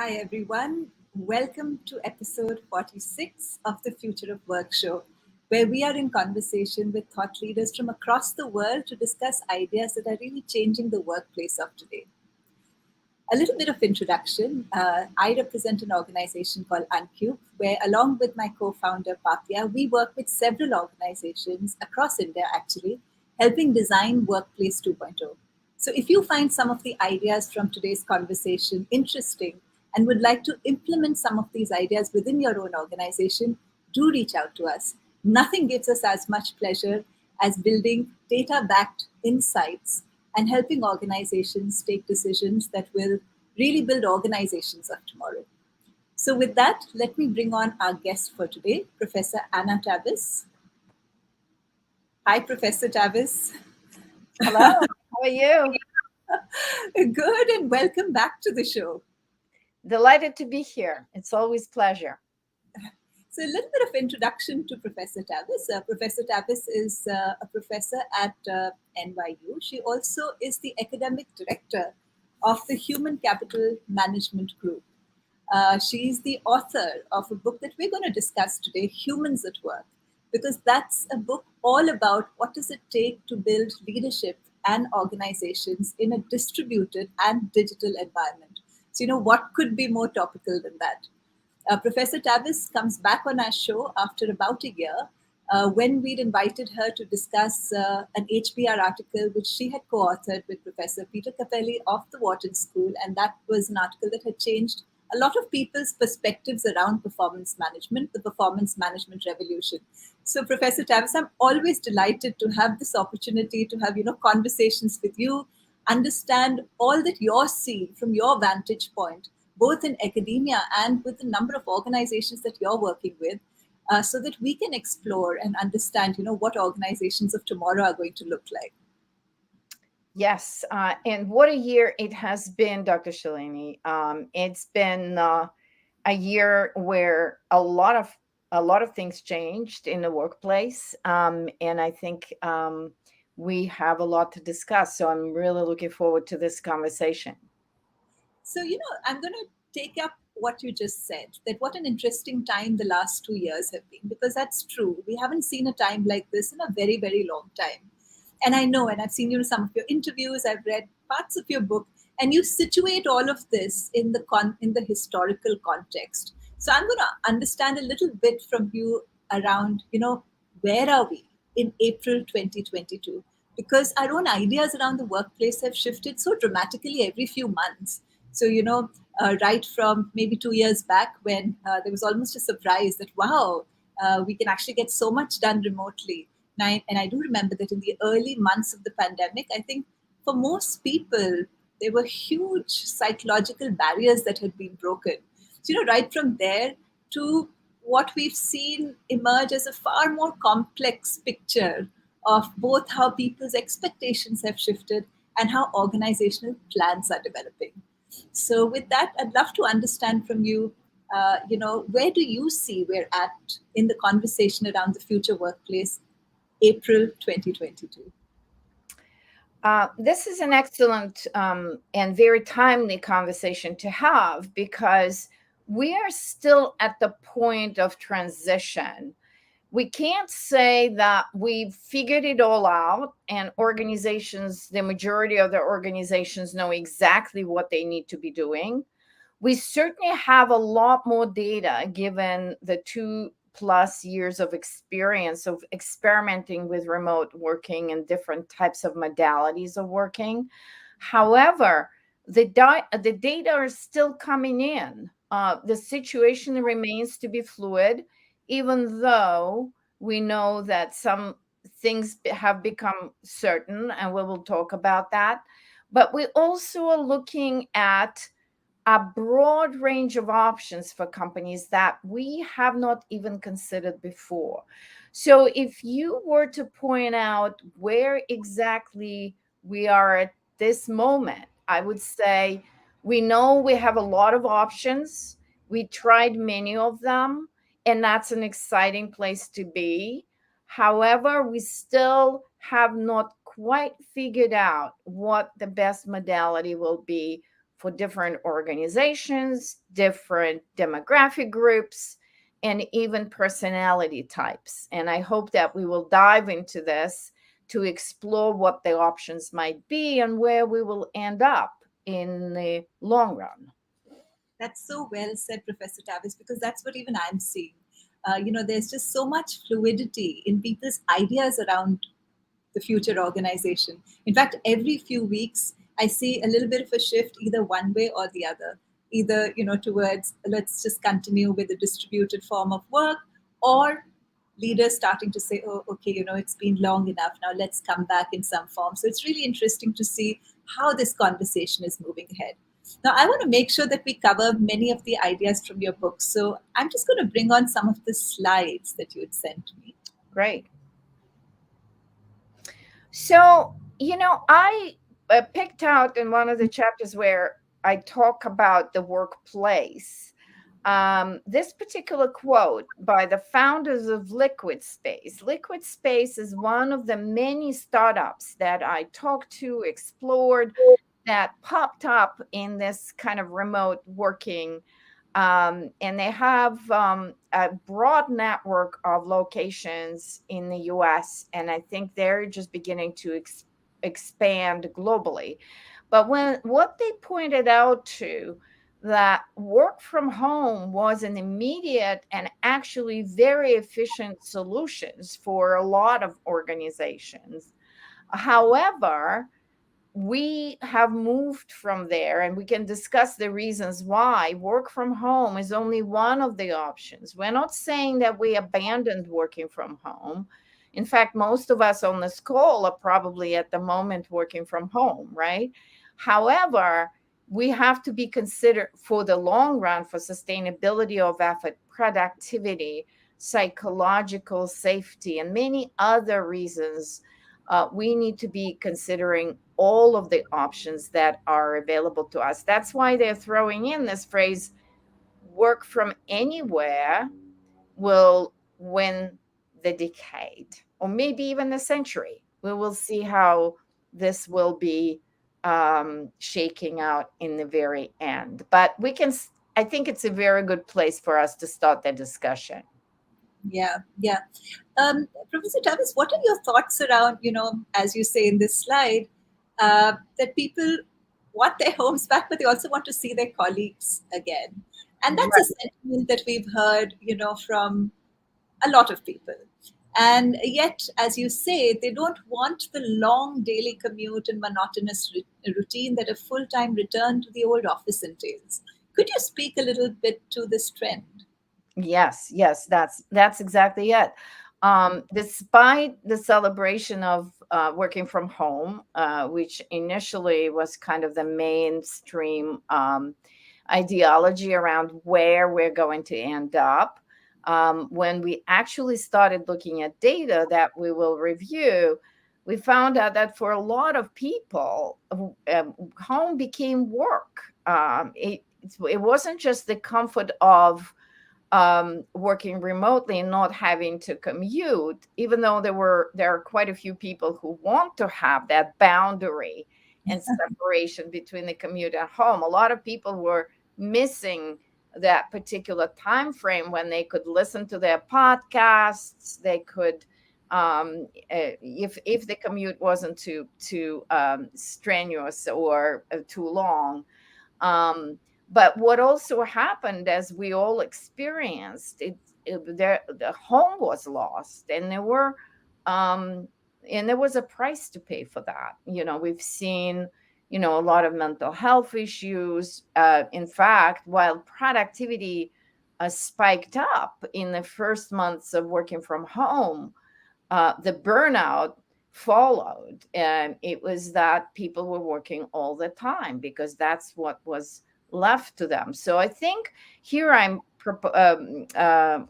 Hi, everyone. Welcome to episode 46 of the Future of Work show, where we are in conversation with thought leaders from across the world to discuss ideas that are really changing the workplace of today. A little bit of introduction. I represent an organization called Uncube, where along with my co-founder Papia, we work with several organizations across India, actually, helping design Workplace 2.0. So if you find some of the ideas from today's conversation interesting and would like to implement some of these ideas within your own organization, do reach out to us. Nothing gives us as much pleasure as building data-backed insights and helping organizations take decisions that will really build organizations of tomorrow. So with that, let me bring on our guest for today, Professor Anna Tavis. Hi, Professor Tavis. Hello, how are you? Good, and welcome back to the show. Delighted to be here. It's always a pleasure. So a little bit of introduction to Professor Tavis. Professor Tavis is a professor at NYU. She also is the academic director of the Human Capital Management Group. She's the author of a book that we're going to discuss today, Humans at Work, because that's a book all about what does it take to build leadership and organizations in a distributed and digital environment. So, what could be more topical than that? Professor Tavis comes back on our show after about a year when we'd invited her to discuss an HBR article which she had co-authored with Professor Peter Capelli of the Wharton School. And that was an article that had changed a lot of people's perspectives around performance management, the performance management revolution. So, Professor Tavis, I'm always delighted to have this opportunity to have, conversations with you, understand all that you're seeing from your vantage point, both in academia and with the number of organizations that you're working with, so that we can explore and understand, what organizations of tomorrow are going to look like. Yes, and what a year it has been, Dr. Shalini. It's been a year where a lot of things changed in the workplace, and I think we have a lot to discuss. So I'm really looking forward to this conversation. So, I'm going to take up what you just said, that what an interesting time the last 2 years have been, because that's true. We haven't seen a time like this in a very, very long time. And I know, and I've seen some of your interviews, I've read parts of your book, and you situate all of this in the historical context. So I'm going to understand a little bit from you around, where are we in April 2022? Because our own ideas around the workplace have shifted so dramatically every few months. So, right from maybe 2 years back when there was almost a surprise that, wow, we can actually get so much done remotely. And I do remember that in the early months of the pandemic, I think for most people, there were huge psychological barriers that had been broken. So, right from there to what we've seen emerge as a far more complex picture of both how people's expectations have shifted and how organizational plans are developing. So, with that, I'd love to understand from you, where do you see we're at in the conversation around the future workplace, April 2022? This is an excellent and very timely conversation to have because we are still at the point of transition. We can't say that we've figured it all out and organizations, the majority of the organizations know exactly what they need to be doing. We certainly have a lot more data given the 2+ years of experience of experimenting with remote working and different types of modalities of working. However, the data are still coming in. The situation remains to be fluid, even though we know that some things have become certain, and we will talk about that. But we also are looking at a broad range of options for companies that we have not even considered before. So if you were to point out where exactly we are at this moment, I would say we know we have a lot of options. We tried many of them, and that's an exciting place to be. However, we still have not quite figured out what the best modality will be for different organizations, different demographic groups, and even personality types. And I hope that we will dive into this to explore what the options might be and where we will end up in the long run. That's so well said, Professor Tavis, because that's what even I'm seeing. There's just so much fluidity in people's ideas around the future organization. In fact, every few weeks, I see a little bit of a shift either one way or the other. Either, towards let's just continue with the distributed form of work, or leaders starting to say, oh, okay, it's been long enough. Now let's come back in some form. So it's really interesting to see how this conversation is moving ahead. Now, I want to make sure that we cover many of the ideas from your book. So I'm just going to bring on some of the slides that you had sent me. Great. So, I picked out in one of the chapters where I talk about the workplace. This particular quote by the founders of Liquid Space. Liquid Space is one of the many startups that I talked to, explored, that popped up in this kind of remote working. And they have a broad network of locations in the US, and I think they're just beginning to expand globally. But what they pointed out to, that work from home was an immediate and actually very efficient solutions for a lot of organizations. However, we have moved from there, and we can discuss the reasons why work from home is only one of the options. We're not saying that we abandoned working from home. In fact, most of us on this call are probably at the moment working from home, right? However, we have to be considered for the long run for sustainability of effort, productivity, psychological safety, and many other reasons. We need to be considering all of the options that are available to us. That's why they're throwing in this phrase, work from anywhere will win the decade, or maybe even the century. We will see how this will be shaking out in the very end. But I think it's a very good place for us to start the discussion. Yeah, yeah. Professor Tavis, what are your thoughts around, as you say in this slide, that people want their homes back, but they also want to see their colleagues again? And that's a Right. sentiment that we've heard, from a lot of people. And yet, as you say, they don't want the long daily commute and monotonous routine that a full time return to the old office entails. Could you speak a little bit to this trend? Yes, that's exactly it. Despite the celebration of working from home, which initially was kind of the mainstream ideology around where we're going to end up, when we actually started looking at data that we will review, we found out that for a lot of people, home became work. It wasn't just the comfort of working remotely and not having to commute, even though there are quite a few people who want to have that boundary and separation between the commute and home. A lot of people were missing that particular time frame when they could listen to their podcasts. They could, if the commute wasn't too strenuous or too long. But what also happened, as we all experienced, the home was lost, and there was a price to pay for that. We've seen, a lot of mental health issues. In fact, while productivity spiked up in the first months of working from home, the burnout followed, and it was that people were working all the time because that's what was left to them. So I think here I'm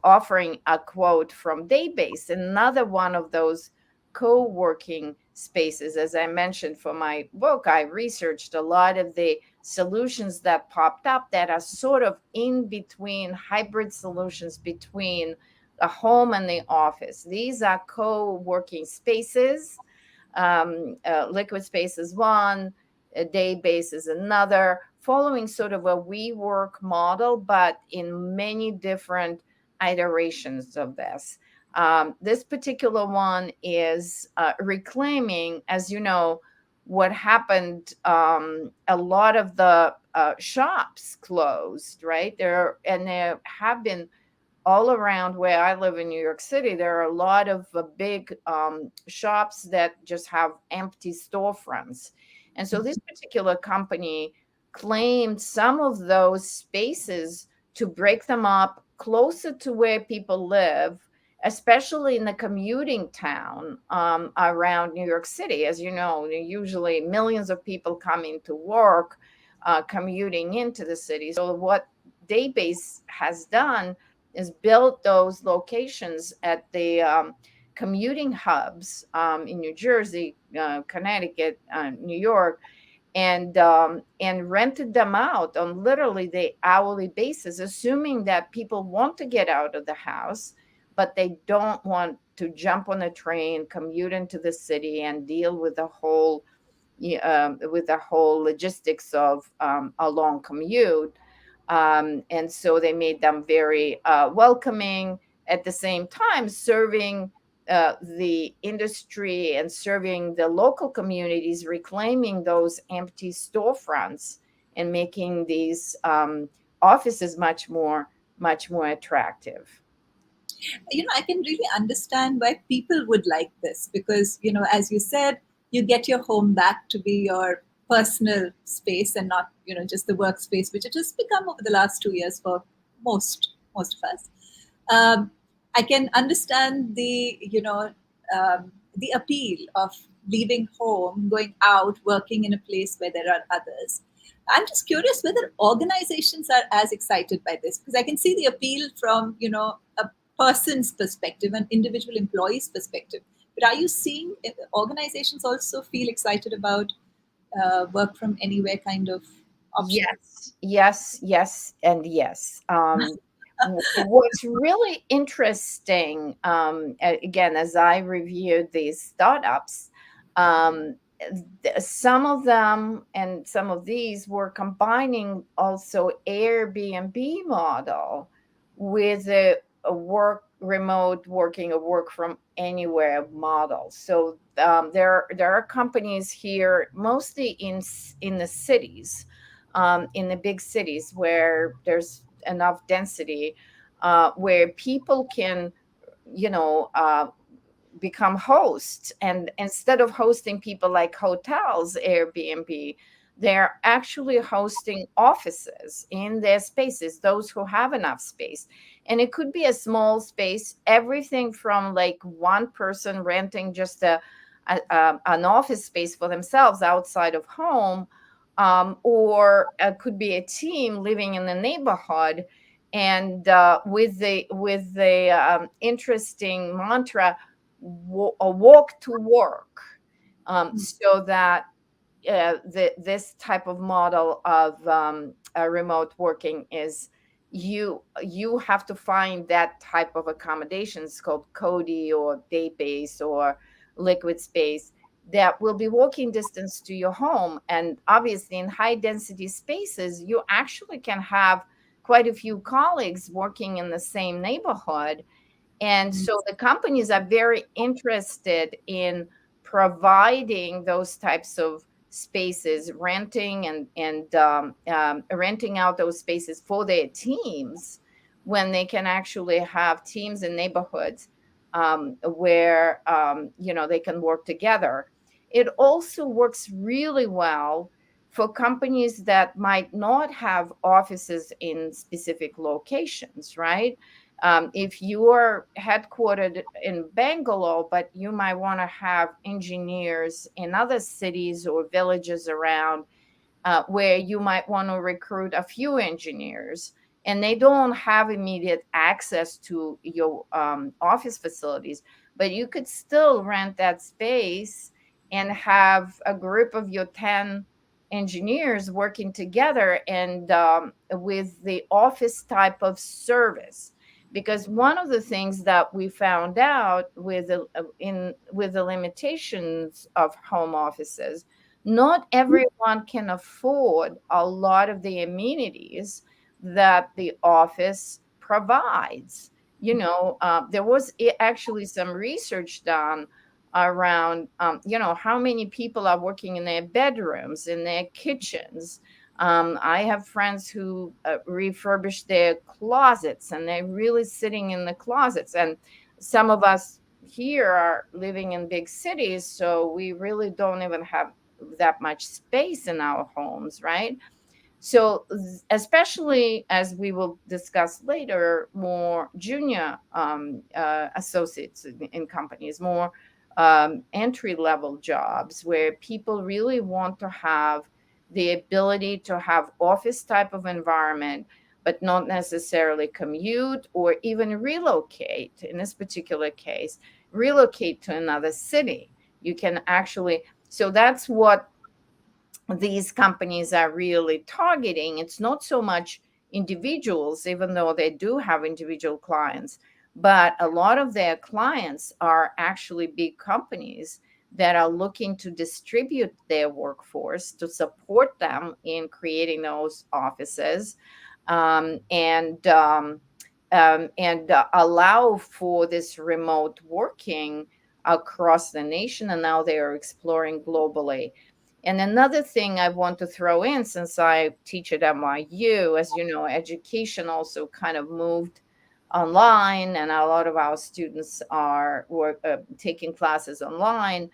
offering a quote from Daybase, another one of those co-working spaces. As I mentioned for my book, I researched a lot of the solutions that popped up that are sort of in between, hybrid solutions between a home and the office. These are co-working spaces. Liquid Space is one, Daybase is another. following sort of a WeWork model, but in many different iterations of this. This particular one is reclaiming, as you know, what happened. A lot of the shops closed, right? There have been all around where I live in New York City. There are a lot of big shops that just have empty storefronts. And so this particular company claimed some of those spaces to break them up closer to where people live, especially in the commuting town around New York City. As you know, usually millions of people coming to work, commuting into the city. So what Database has done is built those locations at the commuting hubs in New Jersey, Connecticut, New York, and rented them out on literally the hourly basis, assuming that people want to get out of the house, but they don't want to jump on a train, commute into the city, and deal with the whole logistics of a long commute. And so they made them very welcoming, at the same time serving the industry and serving the local communities, reclaiming those empty storefronts and making these offices much more attractive. I can really understand why people would like this because, as you said, you get your home back to be your personal space and not, just the workspace, which it has become over the last 2 years for most of us. um, I can understand the appeal of leaving home, going out, working in a place where there are others. I'm just curious whether organizations are as excited by this because I can see the appeal from a person's perspective, an individual employee's perspective. But are you seeing organizations also feel excited about work from anywhere kind of option? Yes, and yes. What's really interesting, again, as I reviewed these startups, um, some of them and some of these were combining also Airbnb model with a remote working, a work from anywhere model. So there are companies here, mostly in the cities, in the big cities where there's enough density, where people can, you know, become hosts. And instead of hosting people like hotels, Airbnb, they're actually hosting offices in their spaces, those who have enough space. And it could be a small space, everything from like one person renting just an office space for themselves outside of home, or it could be a team living in the neighborhood. And with the interesting mantra, a walk to work, so that this type of model of remote working is, you have to find that type of accommodations called Cody or Daybase or Liquid Space that will be walking distance to your home. And obviously in high density spaces, you actually can have quite a few colleagues working in the same neighborhood. And so the companies are very interested in providing those types of spaces, renting and renting out those spaces for their teams, when they can actually have teams in neighborhoods where they can work together. It also works really well for companies that might not have offices in specific locations, right? If you are headquartered in Bangalore, but you might want to have engineers in other cities or villages around, where you might want to recruit a few engineers, and they don't have immediate access to your office facilities, but you could still rent that space and have a group of your 10 engineers working together, and with the office type of service. Because one of the things that we found out with the limitations of home offices, Not everyone can afford a lot of the amenities that the office provides. There was actually some research done around, how many people are working in their bedrooms, in their kitchens. I have friends who refurbish their closets, and they're really sitting in the closets. And some of us here are living in big cities, so we really don't even have that much space in our homes, right? So, especially as we will discuss later, more junior associates in companies, more entry level jobs where people really want to have the ability to have office type of environment, but not necessarily commute or even relocate. In this particular case, relocate to another city. You can actually, so that's what these companies are really targeting. It's not so much individuals, even though they do have individual clients, but a lot of their clients are actually big companies that are looking to distribute their workforce to support them in creating those offices, and allow for this remote working across the nation. And now they are exploring globally. And another thing I want to throw in, since I teach at NYU, as you know, education also kind of moved online, and a lot of our students were taking classes online.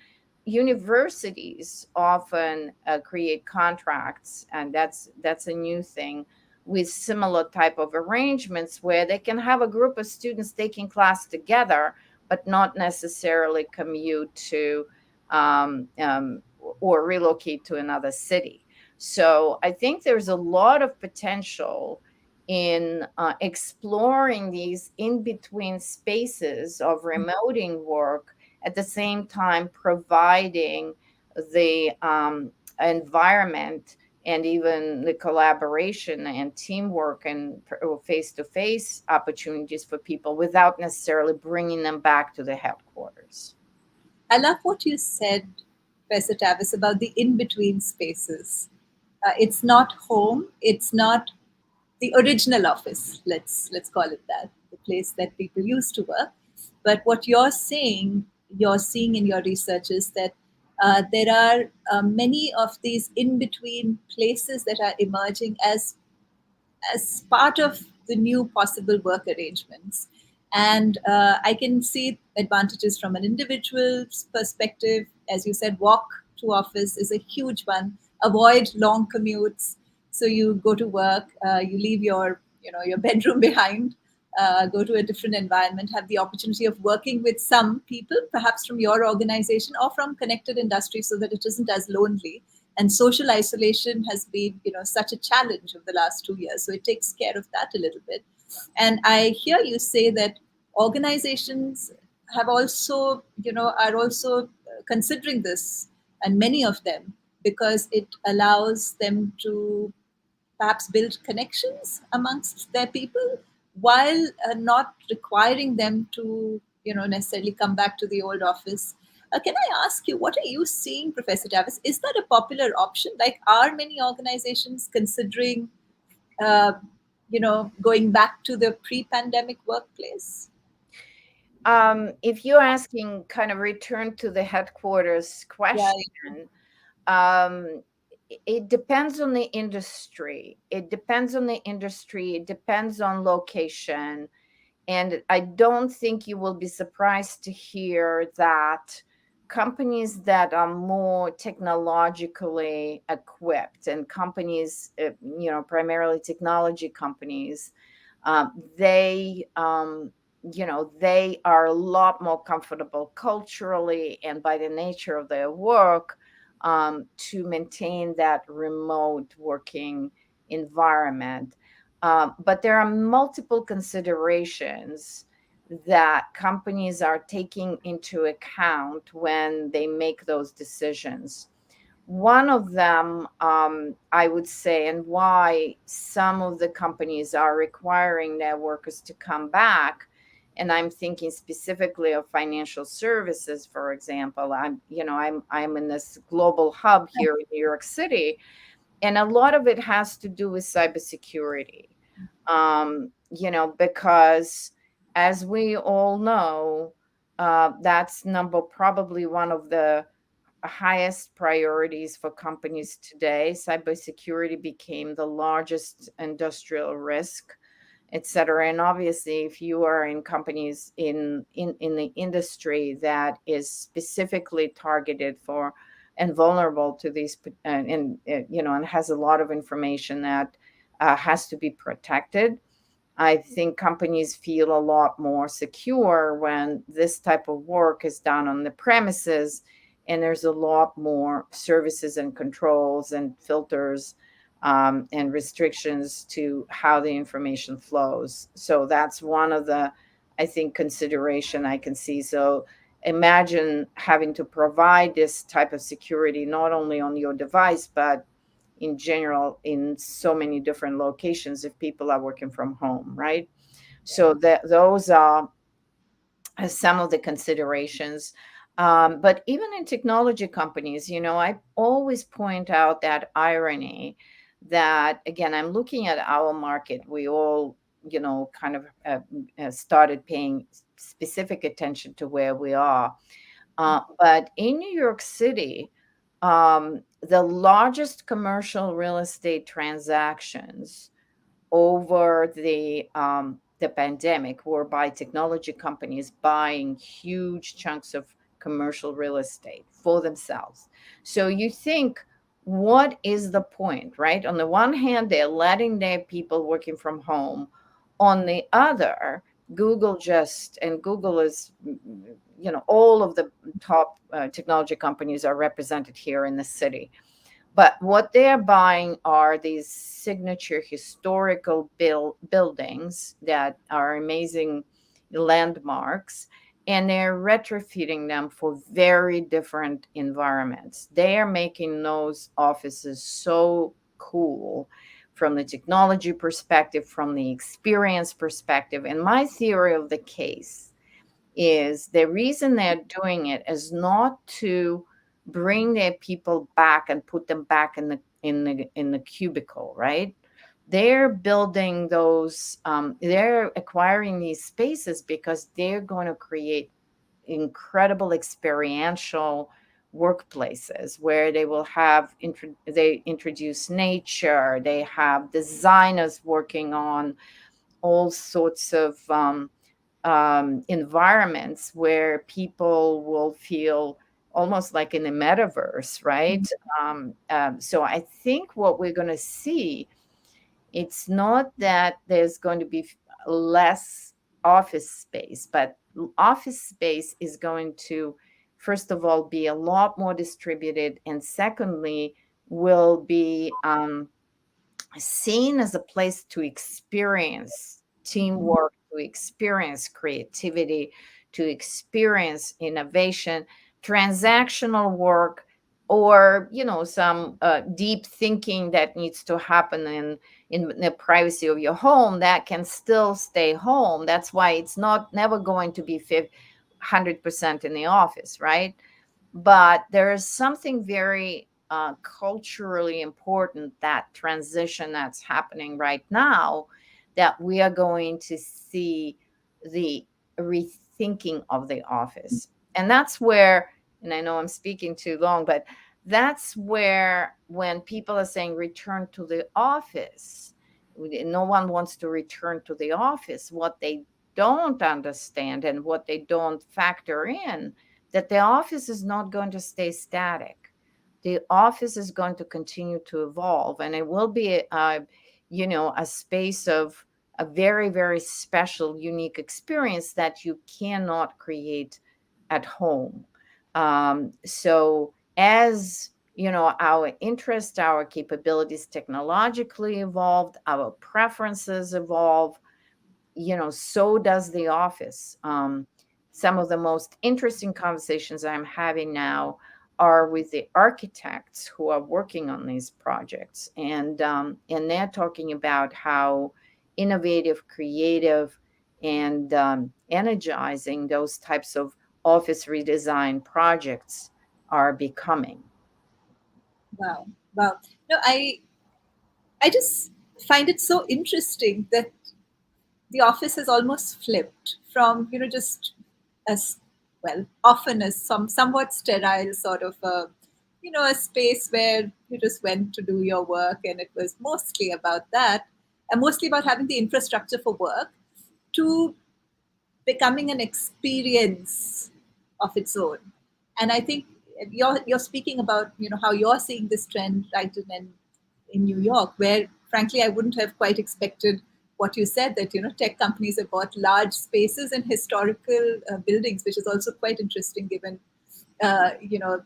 Universities often create contracts, and that's a new thing, with similar type of arrangements where they can have a group of students taking class together, but not necessarily commute to or relocate to another city. So I think there's a lot of potential in exploring these in between spaces of remoting work, at the same time providing the environment and even the collaboration and teamwork and face-to-face opportunities for people without necessarily bringing them back to the headquarters. I love what you said, Professor Tavis, about the in between spaces. It's not home, it's not the original office, let's call it that, the place that people used to work. But what you're seeing in your research is that there are many of these in between places that are emerging as part of the new possible work arrangements. And I can see advantages from an individual's perspective. As you said, walk to office is a huge one. Avoid long commutes. So you go to work, you leave your bedroom behind, go to a different environment, have the opportunity of working with some people, perhaps from your organization or from connected industries, so that it isn't as lonely. And social isolation has been such a challenge of the last 2 years, so it takes care of that a little bit. And I hear you say that organizations have also are also considering this, and many of them, because it allows them to perhaps build connections amongst their people, while not requiring them to necessarily come back to the old office. Can I ask you, what are you seeing, Professor Davis? Is that a popular option? Like, are many organizations considering uh, going back to the pre-pandemic workplace? If you're asking kind of return to the headquarters Yeah. question, um, it depends on the industry. It depends on the industry. It depends on location. And I don't think you will be surprised to hear that companies that are more technologically equipped, and companies, primarily technology companies, they, they are a lot more comfortable culturally and by the nature of their work, to maintain that remote working environment. But there are multiple considerations that companies are taking into account when they make those decisions. One of them, I would say, and why some of the companies are requiring their workers to come back, and I'm thinking specifically of financial services, for example. I'm in this global hub here in New York City, and a lot of it has to do with cybersecurity. Because as we all know, that's number probably one of the highest priorities for companies today. Cybersecurity became the largest industrial risk, et cetera. And obviously, if you are in companies in the industry that is specifically targeted for and vulnerable to these, and has a lot of information that has to be protected, I think companies feel a lot more secure when this type of work is done on the premises, and there's a lot more services and controls and filters, and restrictions to how the information flows. So that's one of the, I think, consideration I can see. So imagine having to provide this type of security not only on your device, but in general in so many different locations if people are working from home, right? So that those are some of the considerations. But even in technology companies, I always point out that irony that, again, I'm looking at our market. We all, kind of started paying specific attention to where we are. But in New York City, the largest commercial real estate transactions over the pandemic were by technology companies buying huge chunks of commercial real estate for themselves. So you think, what is the point, right? On the one hand, they're letting their people working from home. On the other, Google is, all of the top technology companies are represented here in the city. But what they're buying are these signature historical buildings that are amazing landmarks, and they're retrofitting them for very different environments. They are making those offices so cool from the technology perspective, from the experience perspective. And my theory of the case is the reason they're doing it is not to bring their people back and put them back in the cubicle, right? They're building those, they're acquiring these spaces because they're going to create incredible experiential workplaces where they will have they introduce nature. They have designers working on all sorts of environments where people will feel almost like in the metaverse, right? So I think what we're going to see, it's not that there's going to be less office space, but office space is going to, first of all, be a lot more distributed, and secondly, will be seen as a place to experience teamwork, to experience creativity, to experience innovation, transactional work, or some deep thinking that needs to happen in the privacy of your home that can still stay home. That's why it's not never going to be 100% in the office, right? But there is something very culturally important, that transition that's happening right now, that we are going to see the rethinking of the office. And that's where, and I know I'm speaking too long, but that's where, when people are saying return to the office, no one wants to return to the office. What they don't understand and what they don't factor in, that the office is not going to stay static. The office is going to continue to evolve, and it will be a space of a very, very special, unique experience that you cannot create at home. So as our interests, our capabilities technologically evolved, our preferences evolve, so does the office. Some of the most interesting conversations I'm having now are with the architects who are working on these projects, and they're talking about how innovative, creative, and energizing those types of office redesign projects are becoming. Wow. Wow. No, I just find it so interesting that the office has almost flipped from, just as well, often as somewhat sterile sort of a space where you just went to do your work and it was mostly about that, and mostly about having the infrastructure for work, to becoming an experience of its own. And I think you're speaking about how you're seeing this trend right in New York, where frankly I wouldn't have quite expected what you said, that tech companies have bought large spaces in historical buildings, which is also quite interesting given uh, you know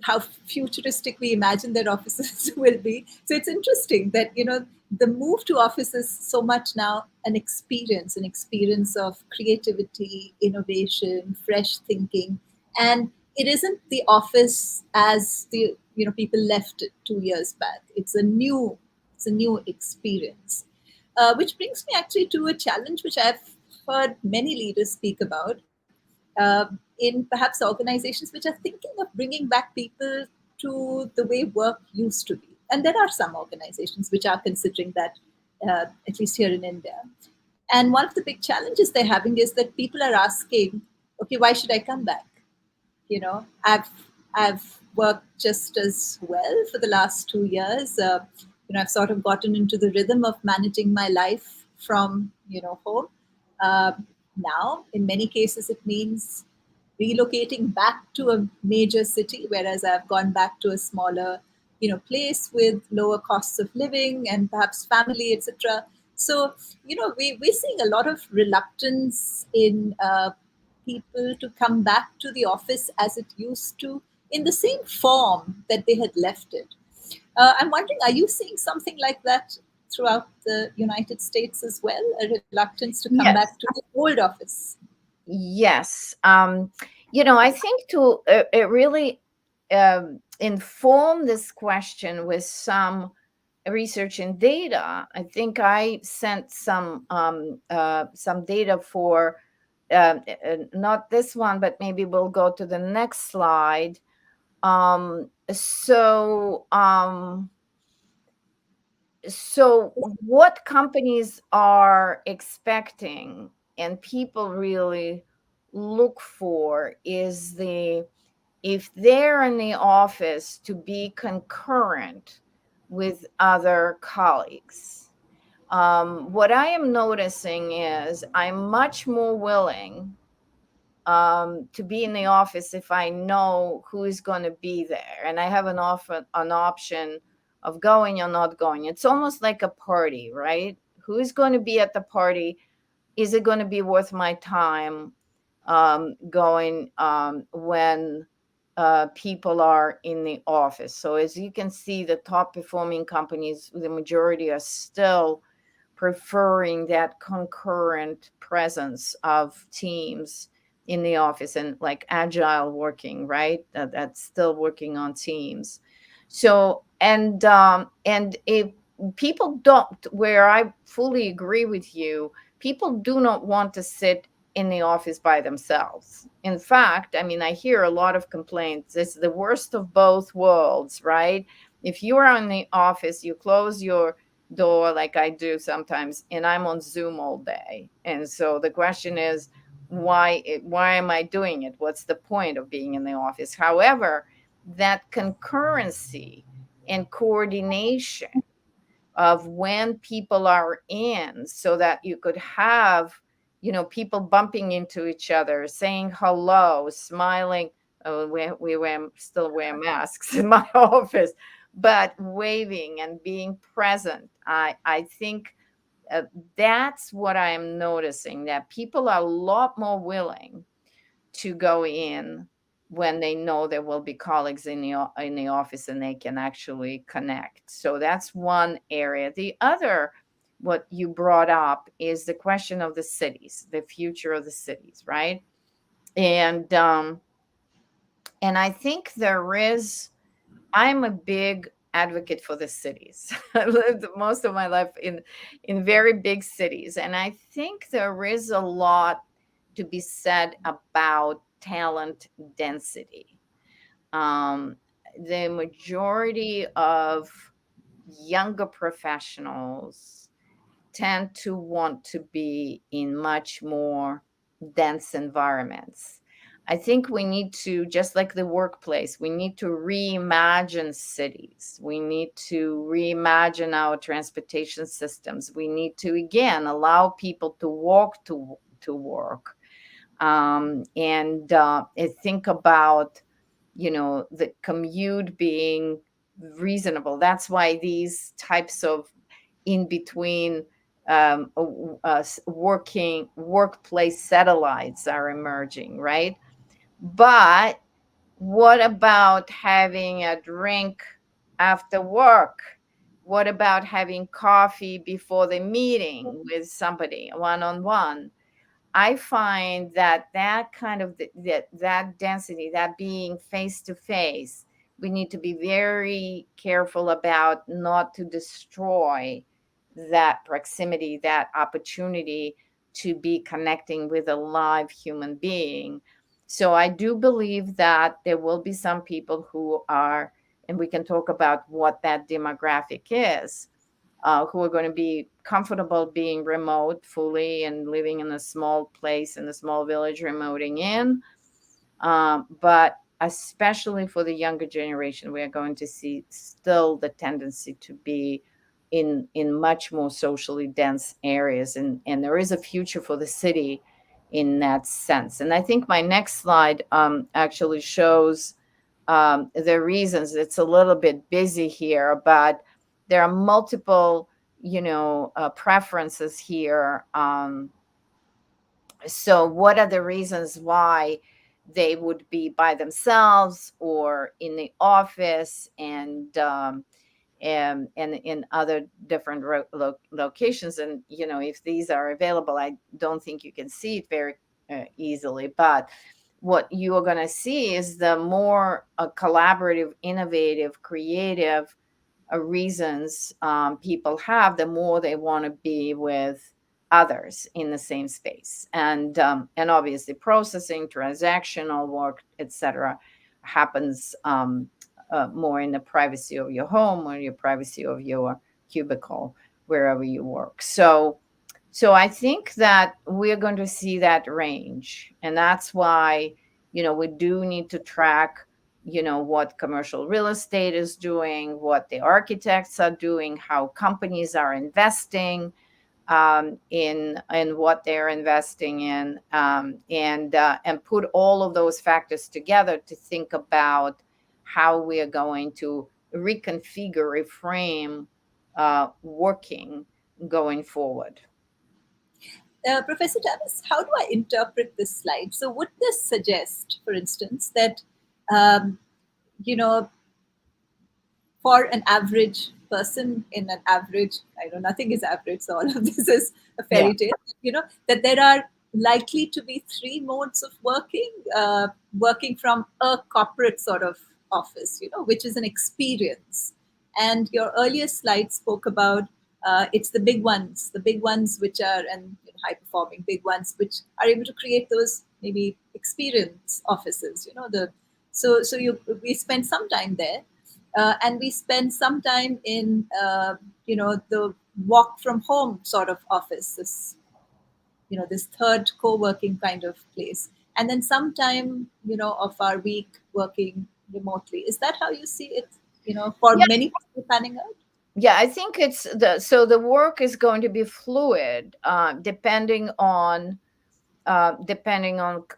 how futuristic we imagine their offices will be. So it's interesting that the move to office is so much now an experience of creativity, innovation, fresh thinking, and it isn't the office as the people left it 2 years back. It's a new experience, which brings me actually to a challenge which I've heard many leaders speak about, in perhaps organizations which are thinking of bringing back people to the way work used to be. And there are some organizations which are considering that, at least here in India. And one of the big challenges they're having is that people are asking, okay, why should I come back? I've worked just as well for the last 2 years. I've sort of gotten into the rhythm of managing my life from home. Uh, Now, in many cases, it means relocating back to a major city, whereas I've gone back to a smaller, place with lower costs of living and perhaps family, etc. So, we're seeing a lot of reluctance in people to come back to the office as it used to, in the same form that they had left it. I'm wondering, are you seeing something like that throughout the United States as well? A reluctance to come back to Yes. the old office? Yes. I think to really inform this question with some research and data, I think I sent some data for not this one, but maybe we'll go to the next slide. So what companies are expecting and people really look for is if they're in the office to be concurrent with other colleagues. What I am noticing is I'm much more willing to be in the office if I know who is going to be there, and I have an option of going or not going. It's almost like a party, right? Who is going to be at the party? Is it going to be worth my time going when people are in the office? So as you can see, the top performing companies, the majority are still preferring that concurrent presence of teams in the office and like agile working, right? That's still working on teams. So and if people don't, where I fully agree with you, people do not want to sit in the office by themselves. In fact, I mean, I hear a lot of complaints. It's the worst of both worlds, right? If you are in the office, you close your door like I do sometimes, and I'm on Zoom all day. And so the question is, why am I doing it? What's the point of being in the office? However, that concurrency and coordination of when people are in, so that you could have people bumping into each other, saying hello, smiling. We still wear masks in my office, but waving and being present. I think that's what I am noticing, that people are a lot more willing to go in when they know there will be colleagues in the office and they can actually connect. So that's one area. The other, what you brought up, is the question of the cities, the future of the cities, right? And I think I'm a big advocate for the cities. I lived most of my life in very big cities, and I think there is a lot to be said about talent density. Um, the majority of younger professionals tend to want to be in much more dense environments. I think we need to, just like the workplace, we need to reimagine cities. We need to reimagine our transportation systems. We need to, again, allow people to walk to work. And think about, the commute being reasonable. That's why these types of in between working workplace satellites are emerging, right? But what about having a drink after work? What about having coffee before the meeting with somebody one on one? I find that that kind of that density, that being face to face, we need to be very careful about not to destroy that proximity, that opportunity to be connecting with a live human being. So I do believe that there will be some people who are, and we can talk about what that demographic is, who are going to be comfortable being remote fully and living in a small place in a small village, remoting in. But especially for the younger generation, we are going to see still the tendency to be in much more socially dense areas, and there is a future for the city in that sense. And I think my next slide actually shows the reasons. It's a little bit busy here, but there are multiple, preferences here. So what are the reasons why they would be by themselves or in the office, and in other different locations? And if these are available, I don't think you can see it very easily, but what you are going to see is the more collaborative, innovative, creative reasons people have, the more they want to be with others in the same space. And obviously processing, transactional work, etc., happens more in the privacy of your home or your privacy of your cubicle, wherever you work. So I think that we're going to see that range, and that's why we do need to track what commercial real estate is doing, what the architects are doing, how companies are investing in what they're investing in, and put all of those factors together to think about how we are going to reconfigure, reframe working going forward. Professor Tavis, how do I interpret this slide? So, would this suggest, for instance, that um, you know, for an average person in an average, I know nothing is average, so all of this is a Yeah. fairy tale, that there are likely to be three modes of working from a corporate sort of office, which is an experience. And your earlier slide spoke about it's the big ones which are, and high performing big ones which are able to create those maybe experience offices, so we spend some time there, and we spend some time in the walk from home sort of office, this third co-working kind of place, and then some time of our week working remotely. Is that how you see it, for Yeah. many people panning out? Yeah, I think the work is going to be fluid, depending on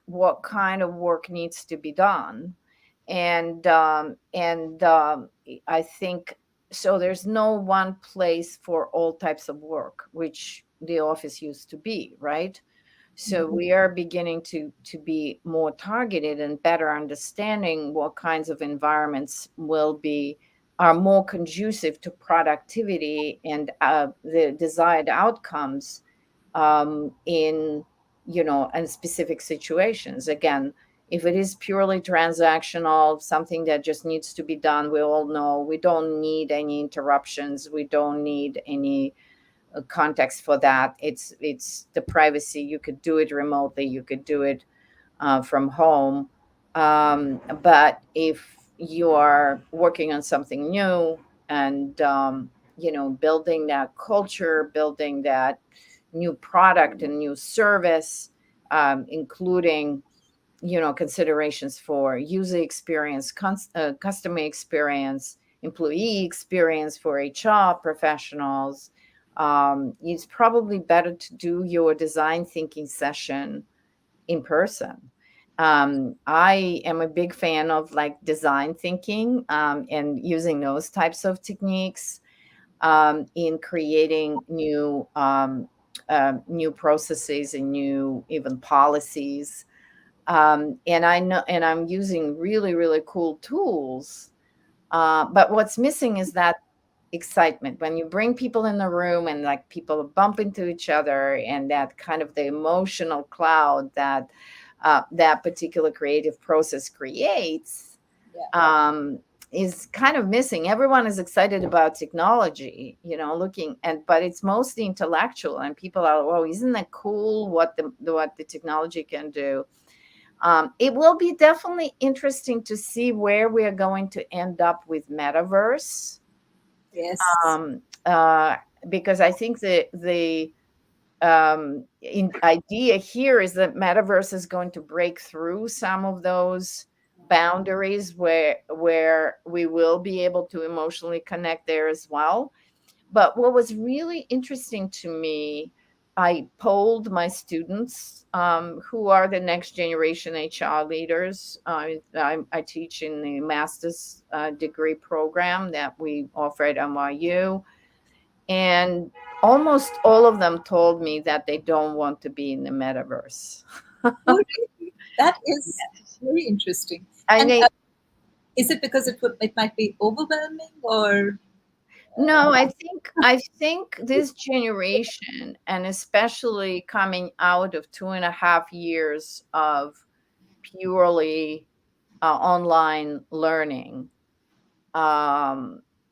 what kind of work needs to be done. And I think so. There's no one place for all types of work, which the office used to be, right? So we are beginning to be more targeted and better understanding what kinds of environments are more conducive to productivity and the desired outcomes in in specific situations. Again, If it is purely transactional, something that just needs to be done, we all know we don't need any interruptions. We don't need any context for that. It's the privacy. You could do it remotely. You could do it from home. But if you are working on something new and building that culture, building that new product and new service, including considerations for user experience, customer experience, employee experience for HR professionals, it's probably better to do your design thinking session in person. I am a big fan of like design thinking, and using those types of techniques in creating new processes and new even policies. And I know, and I'm using really, really cool tools. But what's missing is that excitement when you bring people in the room and like people bump into each other, and that kind of the emotional cloud that that particular creative process creates Yeah. um, is kind of missing. Everyone is excited about technology, looking and but it's mostly intellectual, and people are, oh, isn't that cool what the technology can do. It will be definitely interesting to see where we are going to end up with metaverse, Yes. um, uh, because I think the idea here is that metaverse is going to break through some of those boundaries where we will be able to emotionally connect there as well. But what was really interesting to me, I polled my students, who are the next generation HR leaders. I teach in the master's degree program that we offer at NYU. And almost all of them told me that they don't want to be in the metaverse. Oh, really? That is very interesting. And And they, is it because it might be overwhelming, or no, I think this generation, and especially coming out of 2.5 years of purely online learning,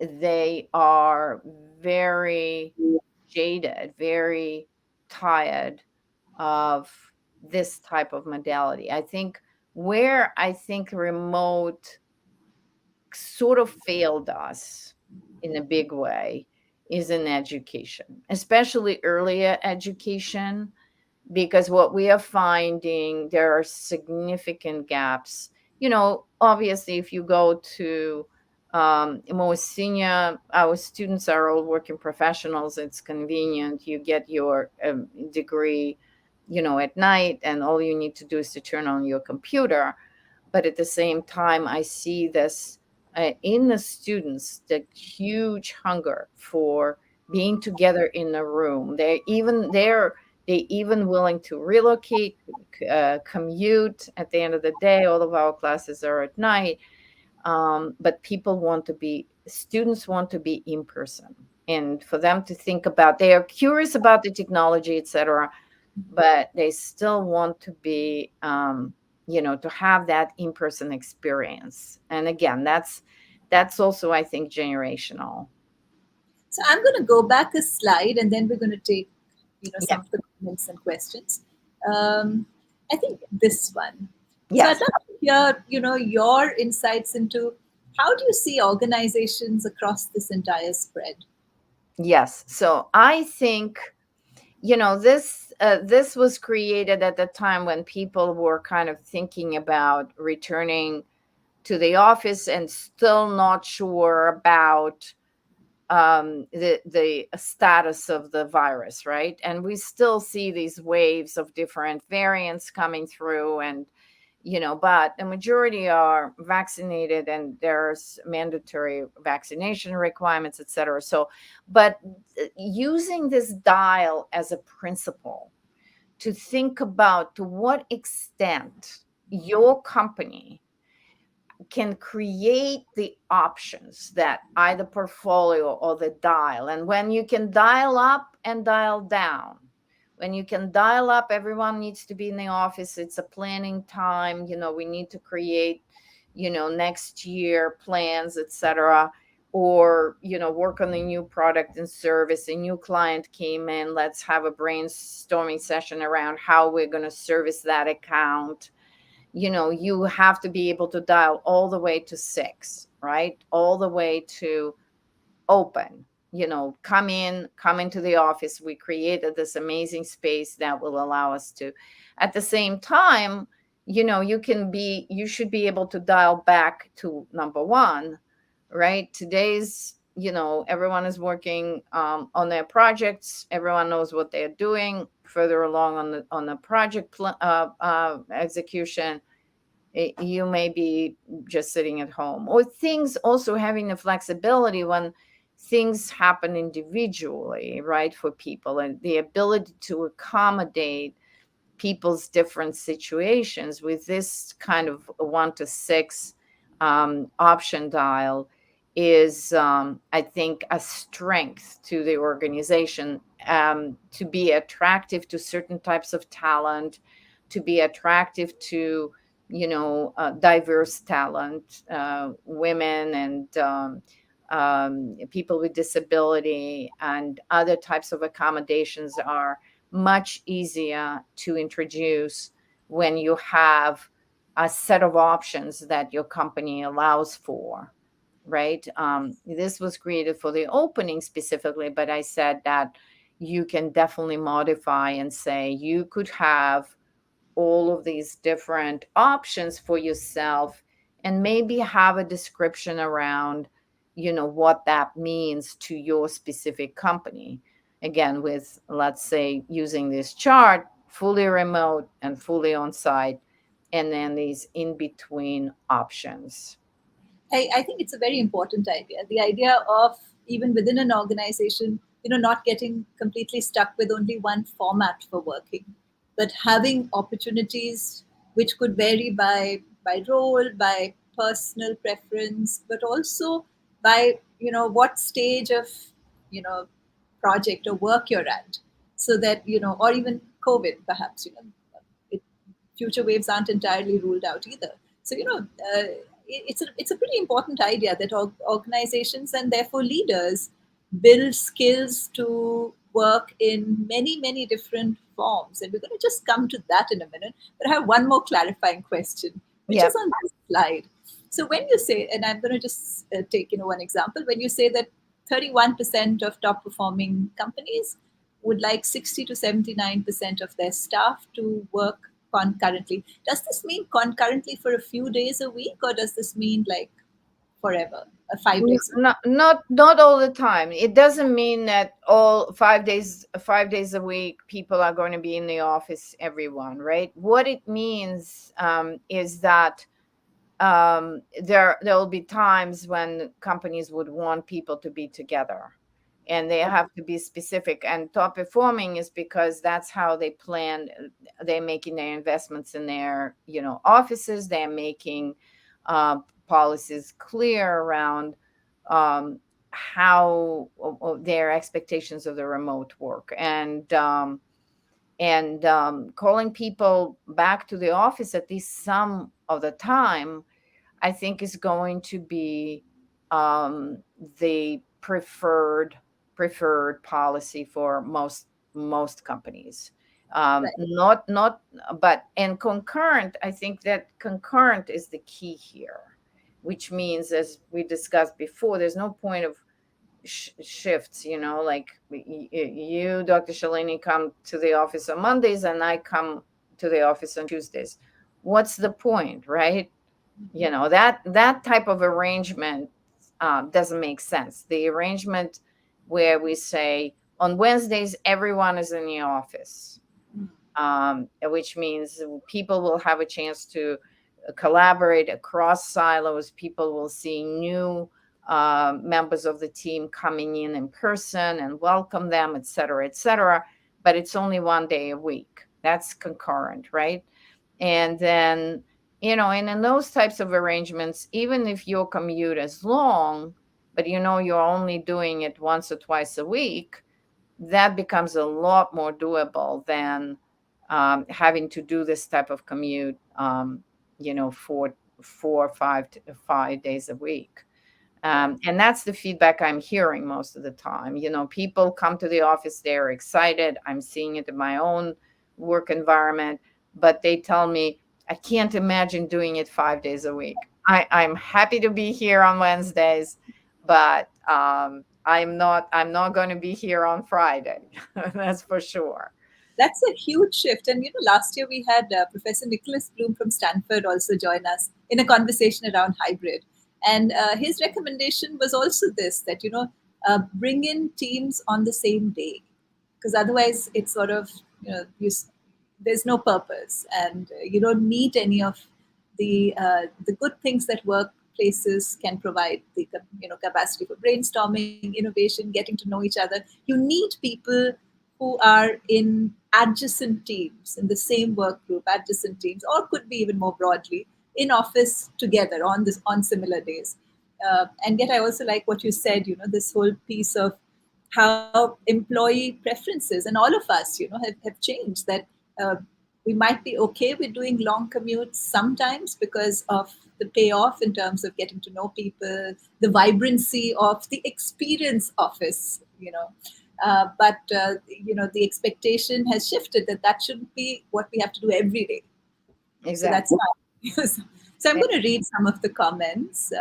they are very jaded, very tired of this type of modality. I think remote sort of failed us in a big way is in education, especially earlier education, because what we are finding, there are significant gaps. Obviously, if you go to more senior, our students are all working professionals. It's convenient. You get your degree, at night, and all you need to do is to turn on your computer. But at the same time, I see this in the students, the huge hunger for being together in a room. They even willing to relocate, commute. At the end of the day, all of our classes are at night, but students want to be in person, and for them to think about, they are curious about the technology, etc., but they still want to be to have that in-person experience. And again, that's also, I think, generational. so I'm going to go back a slide, and then we're going to take Yeah. some of the comments and questions. Um, I think this one. So I'd Yes. love to hear your insights into how do you see organizations across this entire spread. Yes. So I think this was created at the time when people were kind of thinking about returning to the office and still not sure about the status of the virus, right? And we still see these waves of different variants coming through, and but the majority are vaccinated, and there's mandatory vaccination requirements, etc. So, but using this dial as a principle to think about to what extent your company can create the options that either portfolio or the dial. And when you can dial up and dial down, when you can dial up, everyone needs to be in the office. It's a planning time. We need to create, next year plans, etc. Or, work on a new product and service. A new client came in. Let's have a brainstorming session around how we're going to service that account. You have to be able to dial all the way to 6, right? All the way to open, come into the office. We created this amazing space that will allow us to, at the same time, you should be able to dial back to number one, right? Today's, everyone is working on their projects. Everyone knows what they're doing further along on the project execution. You may be just sitting at home, or things also having the flexibility when things happen individually, right, for people, and the ability to accommodate people's different situations with this kind of 1 to 6 option dial is, I think, a strength to the organization, to be attractive to certain types of talent, to be attractive to diverse talent, women and people with disability, and other types of accommodations are much easier to introduce when you have a set of options that your company allows for, right? This was created for the opening specifically, but I said that you can definitely modify and say you could have all of these different options for yourself, and maybe have a description around what that means to your specific company. Again, with, let's say, using this chart, fully remote and fully on site, and then these in between options. I think it's a very important idea. The idea of, even within an organization, not getting completely stuck with only one format for working, but having opportunities which could vary by role, by personal preference, but also by what stage of you know project or work you're at, so that or even COVID, perhaps it, future waves aren't entirely ruled out either. So it's a pretty important idea that organizations and therefore leaders build skills to work in many different forms, and we're going to just come to that in a minute. But I have one more clarifying question, which is Yep. on this slide. So when you say, and I'm going to just take one example, when you say that 31% of top performing companies would like 60 to 79% of their staff to work concurrently. Does this mean concurrently for a few days a week, or does this mean like forever, 5 days a week? Not all the time. It doesn't mean that all 5 days a week people are going to be in the office, everyone, right? What it means is that there will be times when companies would want people to be together, and they have to be specific. And top performing is because that's how they plan. They're making their investments in their offices. They're making policies clear around how their expectations of the remote work, and calling people back to the office at least some of the time, I think, is going to be the preferred policy for most companies. Right. Not, but and concurrent. I think that concurrent is the key here, which means, as we discussed before, there's no point of shifts. Like you, Dr. Shalini, come to the office on Mondays, and I come to the office on Tuesdays. What's the point, right? That type of arrangement doesn't make sense. The arrangement where we say on Wednesdays everyone is in the office, which means people will have a chance to collaborate across silos. People will see new members of the team coming in person and welcome them, et cetera, et cetera. But it's only one day a week. That's concurrent, right? And then, and in those types of arrangements, even if your commute is long, but you're only doing it once or twice a week, that becomes a lot more doable than having to do this type of commute, for 5 days a week. And that's the feedback I'm hearing most of the time. People come to the office, they're excited. I'm seeing it in my own work environment, but they tell me, I can't imagine doing it 5 days a week. I'm happy to be here on Wednesdays, but I'm not going to be here on Friday. That's for sure. That's a huge shift. And last year we had Professor Nicholas Bloom from Stanford also join us in a conversation around hybrid. And his recommendation was also this, that bring in teams on the same day, because otherwise it's sort of there's no purpose, and you don't need any of the good things that workplaces can provide, the capacity for brainstorming, innovation, getting to know each other. You need people who are in adjacent teams, in the same work group, adjacent teams, or could be even more broadly in office together on similar days. And yet, I also like what you said. This whole piece of how employee preferences and all of us, have changed. That uh, we might be okay with doing long commutes sometimes because of the payoff in terms of getting to know people, the vibrancy of the experience office, but the expectation has shifted that that shouldn't be what we have to do every day. So that's Exactly. fine. So I'm going to read some of the comments.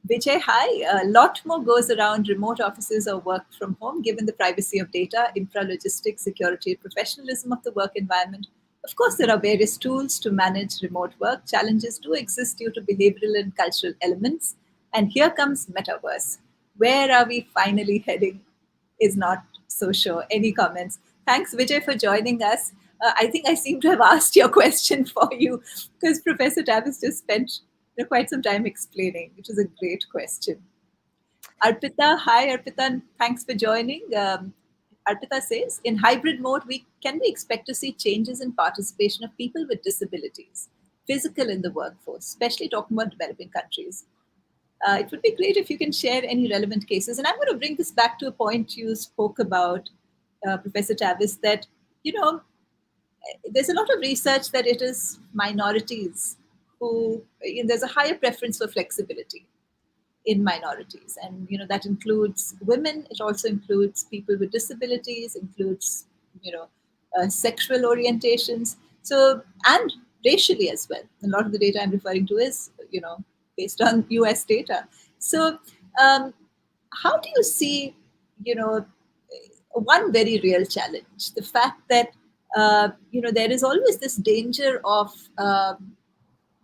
Vijay, hi. A lot more goes around remote offices or work from home, given the privacy of data, infra logistics, security, professionalism of the work environment. Of course, there are various tools to manage remote work. Challenges do exist due to behavioral and cultural elements. And here comes metaverse. Where are we finally heading? Is not so sure. Any comments? Thanks, Vijay, for joining us. I think I seem to have asked your question for you, because Professor Tavis just spent quite some time explaining, which is a great question. Arpita, hi Arpita, and thanks for joining. Arpita says, in hybrid mode, we expect to see changes in participation of people with disabilities, physical in the workforce, especially talking about developing countries. It would be great if you can share any relevant cases. And I'm going to bring this back to a point you spoke about, Professor Tavis, that you know there's a lot of research that it is minorities who there's a higher preference for flexibility in minorities, and that includes women. It also includes people with disabilities, includes you know sexual orientations, so, and racially as well. A lot of the data I'm referring to is based on US data. So how do you see you know one very real challenge, the fact that there is always this danger of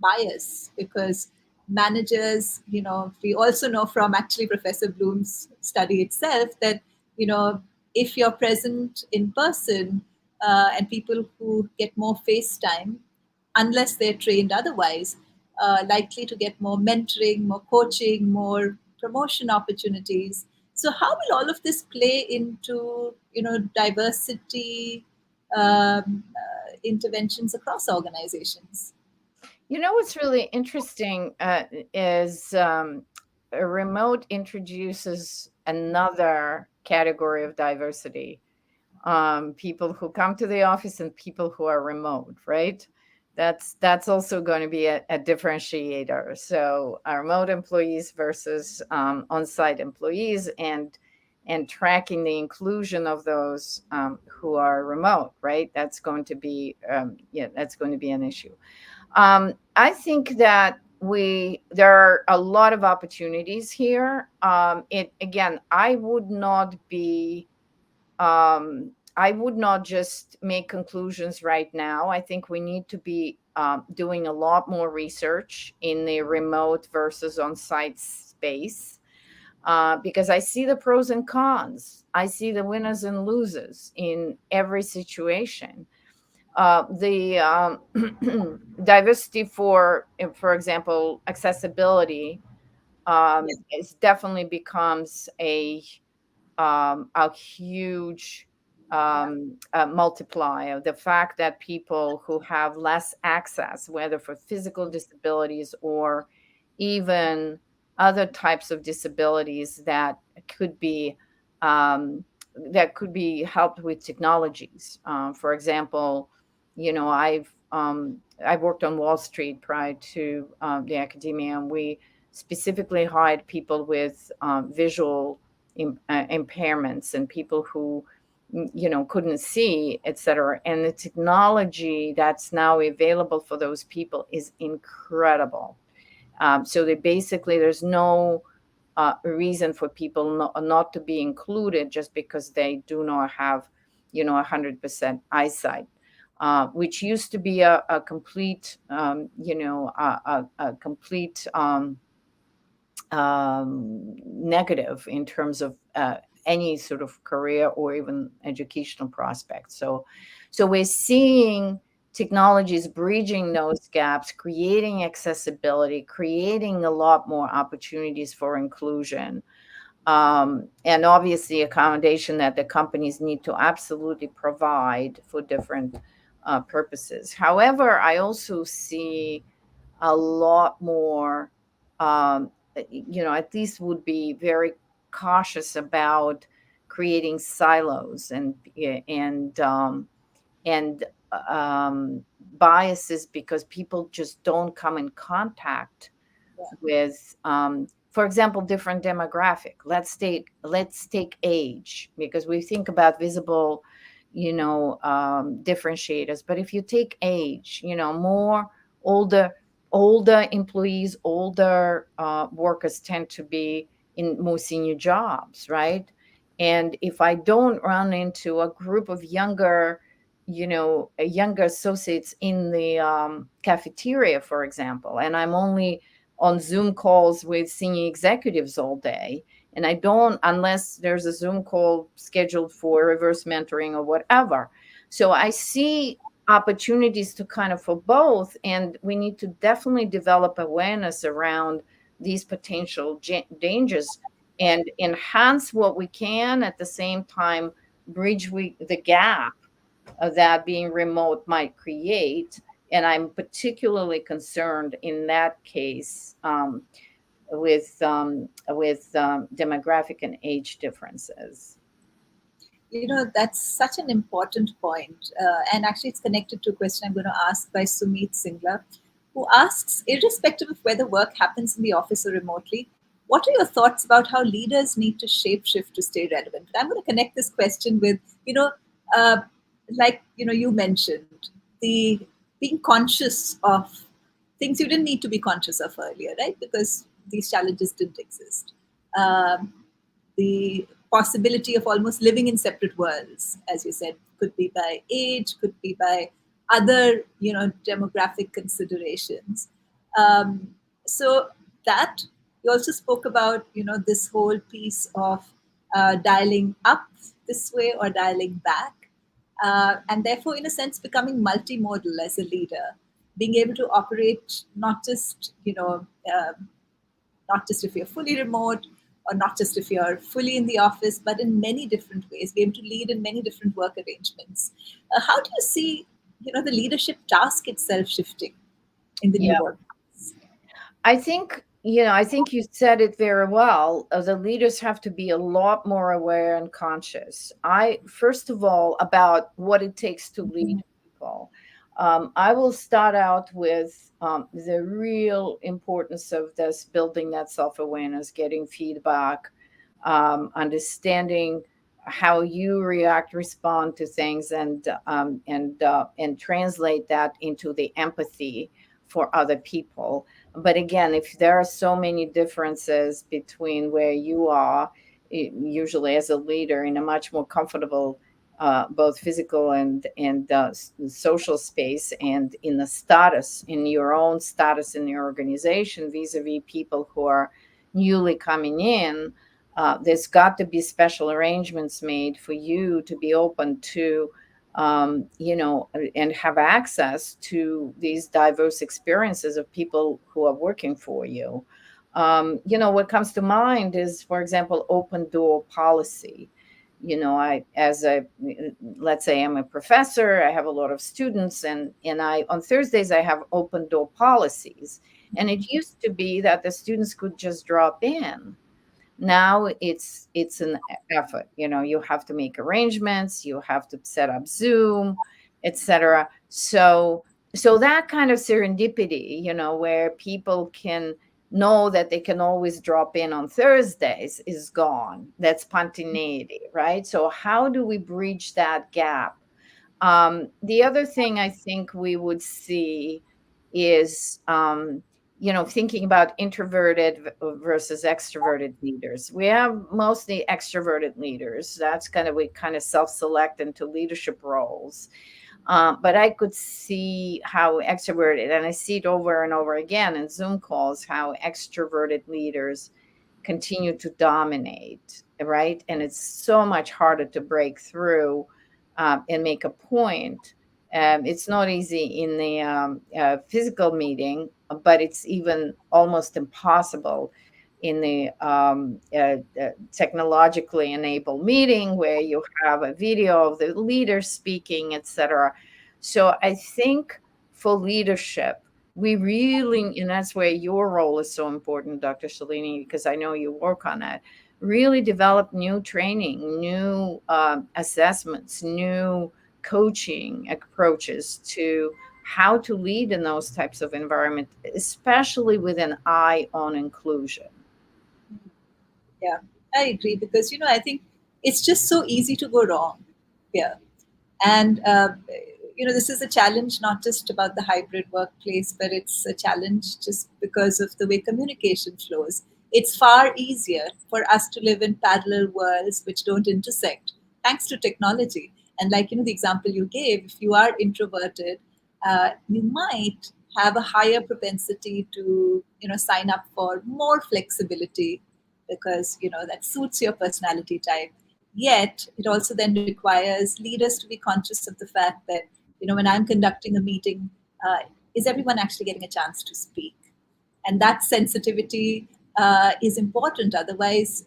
bias, because managers, we also know from actually Professor Bloom's study itself that you know if you're present in person, and people who get more face time, unless they're trained otherwise, likely to get more mentoring, more coaching, more promotion opportunities. So how will all of this play into diversity interventions across organizations? What's really interesting is a remote introduces another category of diversity. People who come to the office and people who are remote, right? That's also going to be a differentiator. So remote employees versus on-site employees, and tracking the inclusion of those who are remote, right? That's going to be that's going to be an issue. I think that there are a lot of opportunities here. It again, I would not just make conclusions right now. I think we need to be doing a lot more research in the remote versus on-site space, because I see the pros and cons. I see the winners and losers in every situation. The diversity for example, accessibility is definitely becomes a huge multiplier. The fact that people who have less access, whether for physical disabilities or even other types of disabilities that could be um, that could be helped with technologies. For example, I've worked on Wall Street prior to the academia, and we specifically hired people with visual impairments and people who couldn't see, etc. And the technology that's now available for those people is incredible. So they basically, there's no reason for people not to be included just because they do not have 100% eyesight, which used to be a complete a complete negative in terms of any sort of career or even educational prospects. So we're seeing technologies bridging those gaps, creating accessibility, creating a lot more opportunities for inclusion, and obviously accommodation that the companies need to absolutely provide for different purposes. However, I also see a lot more, at least would be very cautious about creating silos and um, biases, because people just don't come in contact with, for example, different demographic. Let's take age, because we think about visible, differentiators. But if you take age, more older older employees, older workers tend to be in more senior jobs, right? And if I don't run into a group of younger associates in the cafeteria, for example, and I'm only on Zoom calls with senior executives all day, and I don't, unless there's a Zoom call scheduled for reverse mentoring or whatever. So I see opportunities to kind of for both, and we need to definitely develop awareness around these potential dangers and enhance what we can, at the same time bridge the gap that being remote might create. And I'm particularly concerned in that case with demographic and age differences. That's such an important point. And actually, it's connected to a question I'm going to ask by Sumit Singla, who asks, irrespective of whether work happens in the office or remotely, what are your thoughts about how leaders need to shapeshift to stay relevant? I'm going to connect this question with, uh, you mentioned, the being conscious of things you didn't need to be conscious of earlier, right? Because these challenges didn't exist. Um, the possibility of almost living in separate worlds, as you said, could be by age, could be by other, demographic considerations. So that you also spoke about, this whole piece of dialing up this way or dialing back, and therefore, in a sense, becoming multimodal as a leader, being able to operate not just, not just if you're fully remote or not just if you're fully in the office, but in many different ways, be able to lead in many different work arrangements. How do you see, the leadership task itself shifting in the new Yeah, work? I think you said it very well. The leaders have to be a lot more aware and conscious. First of all, about what it takes to lead people. I will start out with the real importance of this, building that self-awareness, getting feedback, understanding how you react, respond to things, and translate that into the empathy for other people. But again, if there are so many differences between where you are, usually as a leader, in a much more comfortable both physical and social space, and in the status, in your own status in your organization, vis-a-vis people who are newly coming in, there's got to be special arrangements made for you to be open to and have access to these diverse experiences of people who are working for you. What comes to mind is, for example, open door policy. Let's say I'm a professor, I have a lot of students, and on Thursdays I have open door policies. And it used to be that the students could just drop in. Now it's an effort. You have to make arrangements, you have to set up Zoom, etc. So that kind of serendipity, where people can know that they can always drop in on Thursdays, is gone. That spontaneity, right? So how do we bridge that gap? The other thing I think we would see is, thinking about introverted versus extroverted leaders. We have mostly extroverted leaders. That's we kind of self-select into leadership roles. But I could see how extroverted, and I see it over and over again in Zoom calls, how extroverted leaders continue to dominate, right? And it's so much harder to break through and make a point. It's not easy in the physical meeting, but it's even almost impossible in the technologically enabled meeting where you have a video of the leader speaking, etc. So I think for leadership, we really, and that's where your role is so important, Dr. Shalini, because I know you work on that, really develop new training, new assessments, new coaching approaches to how to lead in those types of environment, especially with an eye on inclusion. Yeah, I agree because I think it's just so easy to go wrong here, and this is a challenge not just about the hybrid workplace, but it's a challenge just because of the way communication flows. It's far easier for us to live in parallel worlds which don't intersect, thanks to technology. And like the example you gave, if you are introverted, you might have a higher propensity to sign up for more flexibility because that suits your personality type. Yet it also then requires leaders to be conscious of the fact that when I'm conducting a meeting, uh, is everyone actually getting a chance to speak? And that sensitivity is important. Otherwise,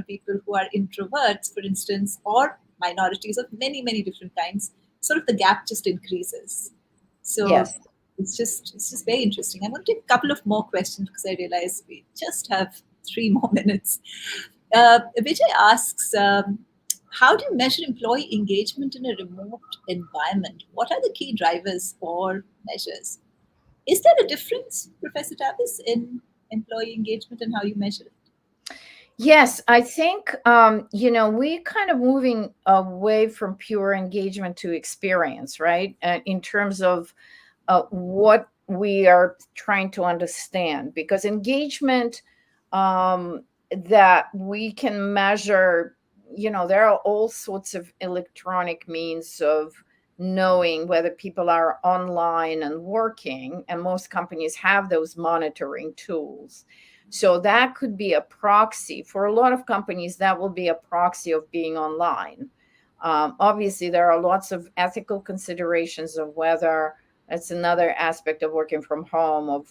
people who are introverts, for instance, or minorities of many different kinds, sort of the gap just increases. So Yes. it's just very interesting. I'm going to take a couple of more questions because I realize we just have 3 more minutes. Vijay asks, how do you measure employee engagement in a remote environment? What are the key drivers or measures? Is there a difference, Professor Tavis, in employee engagement and how you measure it? Yes, I think we kind of moving away from pure engagement to experience, right? In terms of what we are trying to understand, because engagement that we can measure, there are all sorts of electronic means of knowing whether people are online and working, and most companies have those monitoring tools. So that could be a proxy for a lot of companies. That will be a proxy of being online. Obviously there are lots of ethical considerations of whether, that's another aspect of working from home, of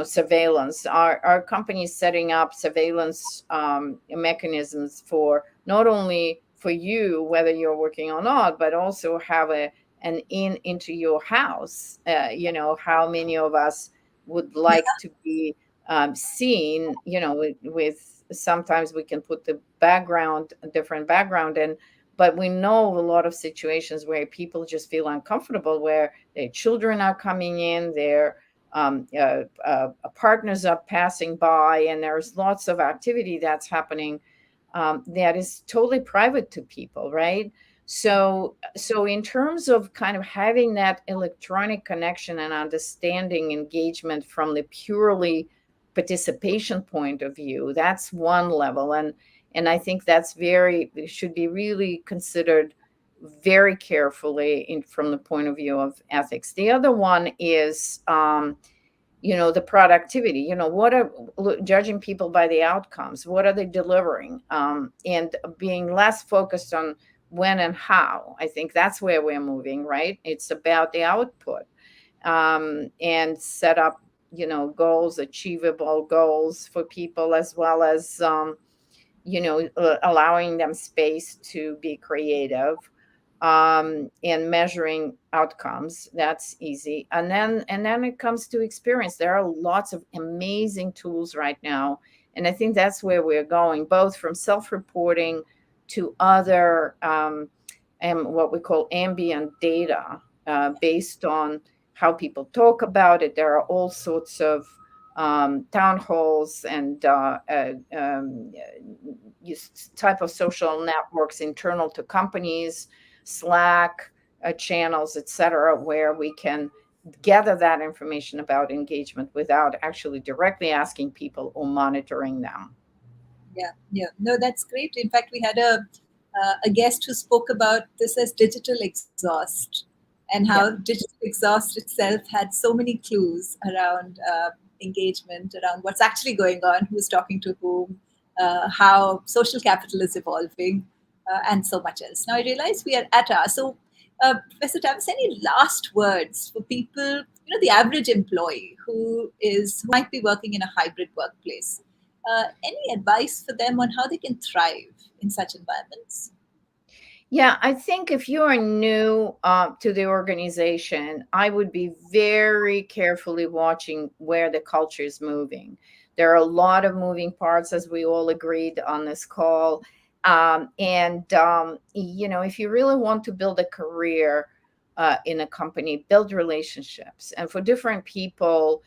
surveillance. Our companies setting up surveillance mechanisms for not only for you, whether you're working or not, but also have an into your house. How many of us would like to be seen, with sometimes we can put the background, a different background in, but we know a lot of situations where people just feel uncomfortable, where their children are coming in, their partners are passing by, and there's lots of activity that's happening that is totally private to people, right? So in terms of kind of having that electronic connection and understanding engagement from the purely participation point of view, that's one level. And I think that's should be really considered very carefully from the point of view of ethics. The other one is, the productivity. What are judging people by the outcomes? What are they delivering? And being less focused on when and how. I think that's where we're moving, right? It's about the output, and set up, goals, achievable goals for people, as well as allowing them space to be creative, and measuring outcomes. That's easy. And then it comes to experience. There are lots of amazing tools right now, And I think that's where we're going, both from self-reporting to other and what we call ambient data based on how people talk about it. There are all sorts of town halls and type of social networks internal to companies, Slack channels, etc., where we can gather that information about engagement without actually directly asking people or monitoring them. Yeah. No, that's great. In fact, we had a guest who spoke about this as digital exhaust, and how digital exhaust itself had so many clues around engagement, around what's actually going on, who's talking to whom, how social capital is evolving, and so much else. Now I realize we are at our so. Professor Tavis, any last words for people, the average employee who might be working in a hybrid workplace? Any advice for them on how they can thrive in such environments? Yeah, I think if you are new to the organization, I would be very carefully watching where the culture is moving. There are a lot of moving parts, as we all agreed on this call. If you really want to build a career in a company, build relationships. And for different people,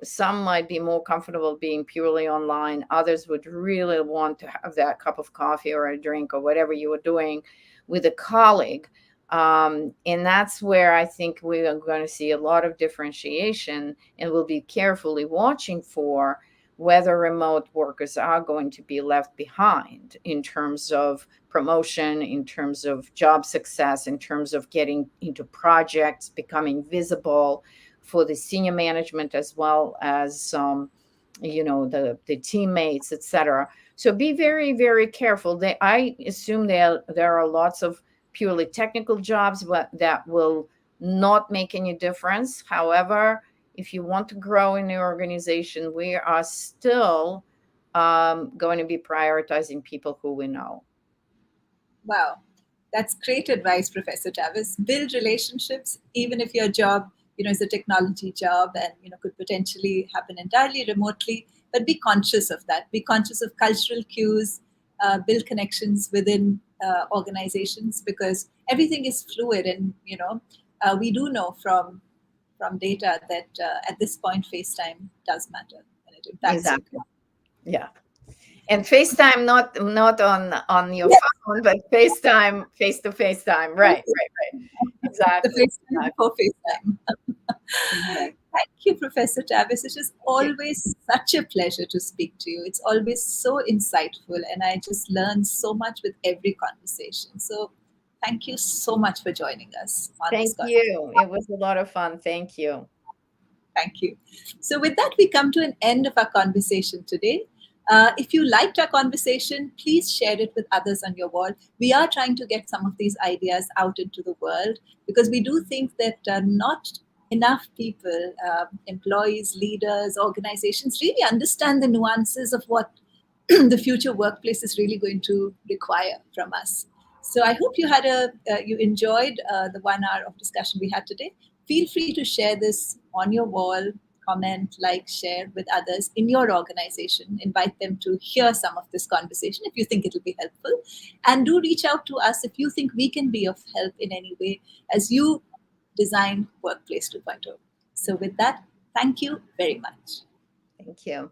some might be more comfortable being purely online. Others would really want to have that cup of coffee or a drink or whatever you were doing with a colleague. And that's where I think we are going to see a lot of differentiation, and we'll be carefully watching for whether remote workers are going to be left behind in terms of promotion, in terms of job success, in terms of getting into projects, becoming visible for the senior management as well as the teammates, etc. So be very, very careful. I assume there are lots of purely technical jobs, but that will not make any difference. However, if you want to grow in the organization, we are still going to be prioritizing people who we know. Wow, that's great advice, Professor Tavis. Build relationships, even if your job, is a technology job and could potentially happen entirely remotely. But be conscious of that. Be conscious of cultural cues. Build connections within organizations, because everything is fluid, and we do know from data that at this point, FaceTime does matter, and it impacts exactly. Yeah. And FaceTime, not on your phone, but FaceTime, face-to-face time. Right. Exactly. The FaceTime before FaceTime. Thank you, Professor Tavis. It is always such a pleasure to speak to you. It's always so insightful, and I just learn so much with every conversation. So thank you so much for joining us on this Thank you. It was a lot of fun. Thank you. Thank you. So with that, we come to an end of our conversation today. If you liked our conversation, please share it with others on your wall. We are trying to get some of these ideas out into the world, because we do think that not enough people, employees, leaders, organizations, really understand the nuances of what the future workplace is really going to require from us. So I hope you enjoyed the 1 hour of discussion we had today. Feel free to share this on your wall, comment, like, share with others in your organization. Invite them to hear some of this conversation if you think it'll be helpful. And do reach out to us if you think we can be of help in any way as you design Workplace 2.0. So with that, thank you very much. Thank you.